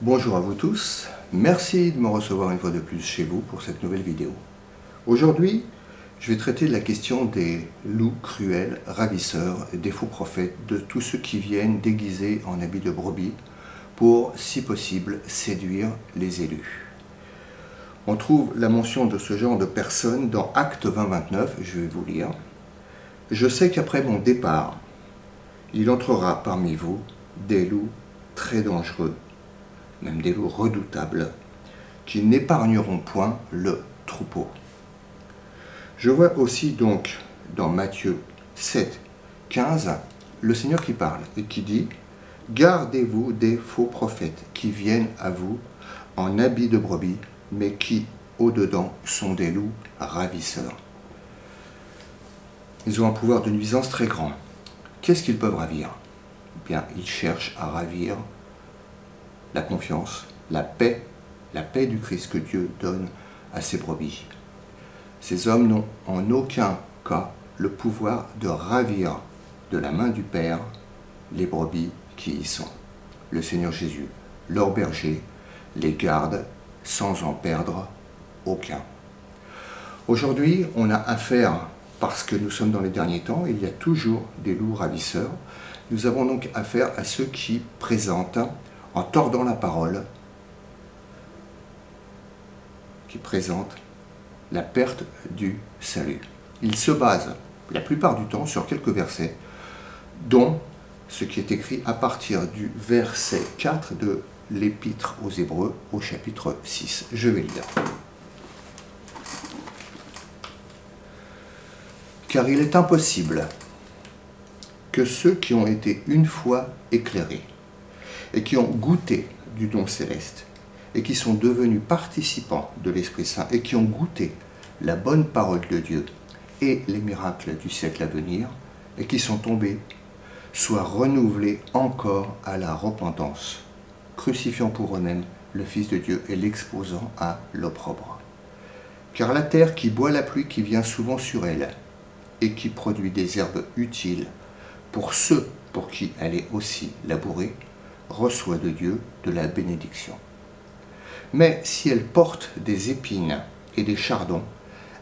Bonjour à vous tous, merci de me recevoir une fois de plus chez vous pour cette nouvelle vidéo. Aujourd'hui, je vais traiter de la question des loups cruels, ravisseurs, des faux prophètes, de tous ceux qui viennent déguisés en habits de brebis pour, si possible, séduire les élus. On trouve la mention de ce genre de personnes dans Actes 20-29, je vais vous lire. « Je sais qu'après mon départ, il entrera parmi vous des loups très dangereux, même des loups redoutables, qui n'épargneront point le troupeau. » Je vois aussi donc dans Matthieu 7, 15, le Seigneur qui parle et qui dit « Gardez-vous des faux prophètes qui viennent à vous en habits de brebis, mais qui, au-dedans, sont des loups ravisseurs. » Ils ont un pouvoir de nuisance très grand. Qu'est-ce qu'ils peuvent ravir? Eh bien, ils cherchent à ravir la confiance, la paix du Christ que Dieu donne à ses brebis. Ces hommes n'ont en aucun cas le pouvoir de ravir de la main du Père les brebis qui y sont. Le Seigneur Jésus, leur berger, les garde sans en perdre aucun. Aujourd'hui, on a affaire, parce que nous sommes dans les derniers temps, il y a toujours des loups ravisseurs. Nous avons donc affaire à ceux qui présentent, en tordant la parole, qui présentent la perte du salut. Ils se basent la plupart du temps sur quelques versets, dont ce qui est écrit à partir du verset 4 de l'Épître aux Hébreux au chapitre 6. Je vais lire. Car il est impossible que ceux qui ont été une fois éclairés et qui ont goûté du don céleste et qui sont devenus participants de l'Esprit Saint et qui ont goûté la bonne parole de Dieu et les miracles du siècle à venir et qui sont tombés, soient renouvelés encore à la repentance, crucifiant pour eux-mêmes le Fils de Dieu et l'exposant à l'opprobre. Car la terre qui boit la pluie qui vient souvent sur elle et qui produit des herbes utiles pour ceux pour qui elle est aussi labourée, reçoit de Dieu de la bénédiction. Mais si elle porte des épines et des chardons,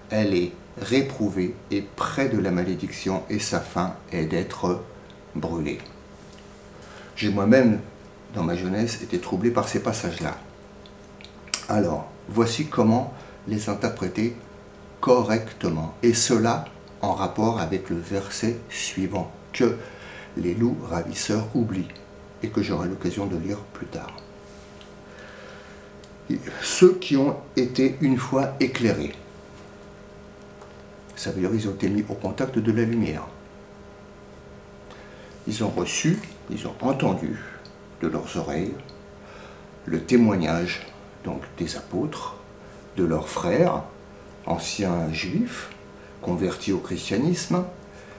elle est réprouvée et près de la malédiction, et sa fin est d'être brûlée. J'ai moi-même, dans ma jeunesse, été troublé par ces passages-là. Alors, voici comment les interpréter correctement, et cela en rapport avec le verset suivant, que les loups ravisseurs oublient, et que j'aurai l'occasion de lire plus tard. Ceux qui ont été une fois éclairés, ça veut dire qu'ils ont été mis au contact de la lumière. Ils ont reçu, ils ont entendu de leurs oreilles le témoignage donc des apôtres, de leurs frères, anciens juifs, convertis au christianisme,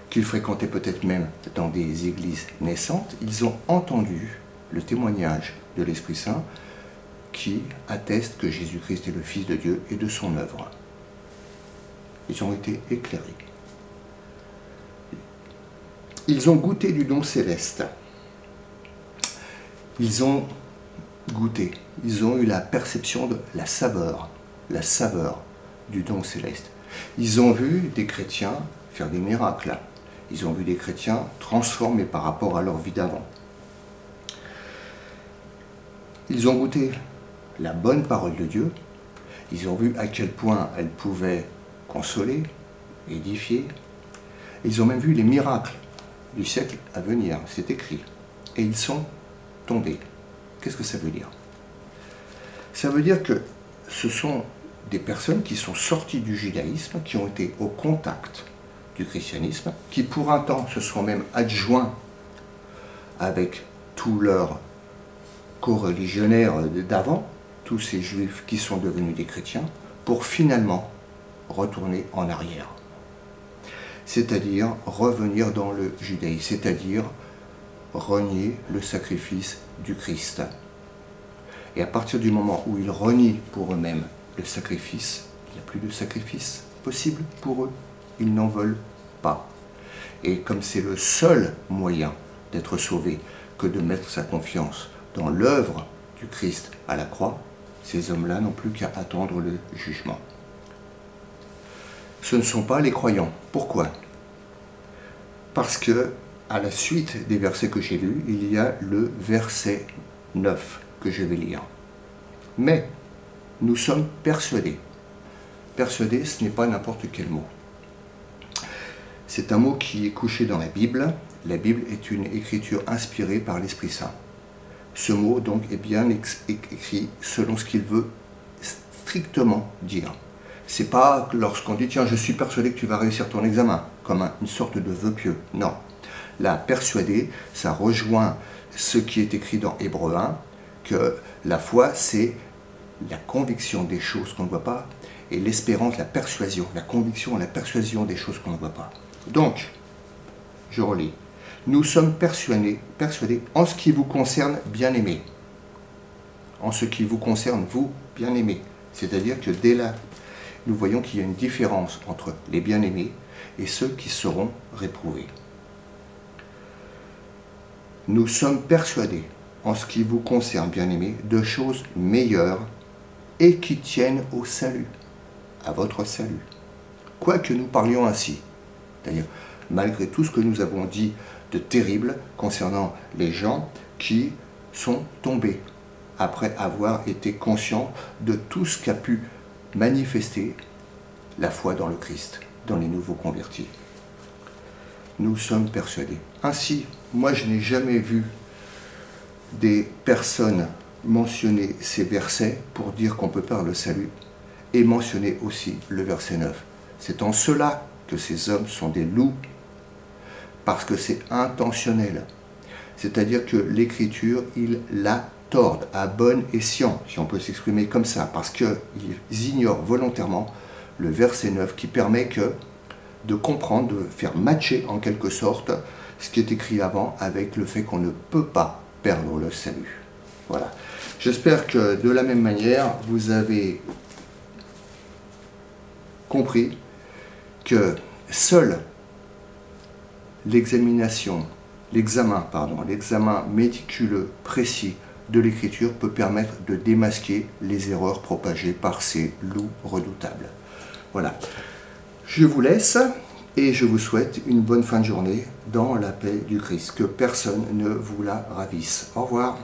qu'ils fréquentaient peut-être même dans des églises naissantes. Ils ont entendu le témoignage de l'Esprit Saint qui atteste que Jésus-Christ est le Fils de Dieu et de son œuvre. Ils ont été éclairés. Ils ont goûté du don céleste. Ils ont goûté, ils ont eu la perception de la saveur du don céleste. Ils ont vu des chrétiens faire des miracles. Ils ont vu des chrétiens transformés par rapport à leur vie d'avant. Ils ont goûté la bonne parole de Dieu. Ils ont vu à quel point elle pouvait consoler, édifier. Ils ont même vu les miracles du siècle à venir, c'est écrit. Et ils sont tombés. Qu'est-ce que ça veut dire? Ça veut dire que ce sont des personnes qui sont sorties du judaïsme, qui ont été au contact du christianisme, qui pour un temps se sont même adjoints avec tous leurs co-religionnaires d'avant, tous ces juifs qui sont devenus des chrétiens, pour finalement retourner en arrière. C'est-à-dire revenir dans le judaïsme, c'est-à-dire renier le sacrifice du Christ. Et à partir du moment où ils renient pour eux-mêmes le sacrifice, il n'y a plus de sacrifice possible pour eux. Ils n'en veulent pas. Et comme c'est le seul moyen d'être sauvé que de mettre sa confiance dans l'œuvre du Christ à la croix, ces hommes-là n'ont plus qu'à attendre le jugement. Ce ne sont pas les croyants. Pourquoi? Parce que, à la suite des versets que j'ai lus, il y a le verset 9 que je vais lire. Mais nous sommes persuadés. Persuadés, ce n'est pas n'importe quel mot. C'est un mot qui est couché dans la Bible. La Bible est une écriture inspirée par l'Esprit Saint. Ce mot, donc, est bien écrit selon ce qu'il veut strictement dire. C'est pas lorsqu'on dit « Tiens, je suis persuadé que tu vas réussir ton examen », comme une sorte de vœu pieux. Non. Là, persuadé, ça rejoint ce qui est écrit dans Hébreux 1, que la foi, c'est la conviction des choses qu'on ne voit pas, et l'espérance, la persuasion, la conviction, la persuasion des choses qu'on ne voit pas. Donc, je relis. Nous sommes persuadés en ce qui vous concerne, bien-aimés. En ce qui vous concerne, vous, bien-aimés. C'est-à-dire que dès là, nous voyons qu'il y a une différence entre les bien-aimés et ceux qui seront réprouvés. Nous sommes persuadés, en ce qui vous concerne, bien-aimés, de choses meilleures et qui tiennent au salut, à votre salut. Quoique nous parlions ainsi, c'est-à-dire malgré tout ce que nous avons dit de terrible concernant les gens qui sont tombés après avoir été conscients de tout ce qu'a pu manifester la foi dans le Christ, dans les nouveaux convertis. Nous sommes persuadés. Ainsi, moi je n'ai jamais vu des personnes mentionner ces versets pour dire qu'on peut perdre le salut et mentionner aussi le verset 9. C'est en cela que ces hommes sont des loups, parce que c'est intentionnel. C'est-à-dire que l'Écriture, ils la tordent à bon escient, si on peut s'exprimer comme ça, parce qu'ils ignorent volontairement le verset 9 qui permet de comprendre, de faire matcher en quelque sorte ce qui est écrit avant avec le fait qu'on ne peut pas perdre le salut. Voilà. J'espère que de la même manière, vous avez compris que seul l'examen méticuleux, précis de l'Écriture peut permettre de démasquer les erreurs propagées par ces loups redoutables. Voilà. Je vous laisse et je vous souhaite une bonne fin de journée dans la paix du Christ. Que personne ne vous la ravisse. Au revoir.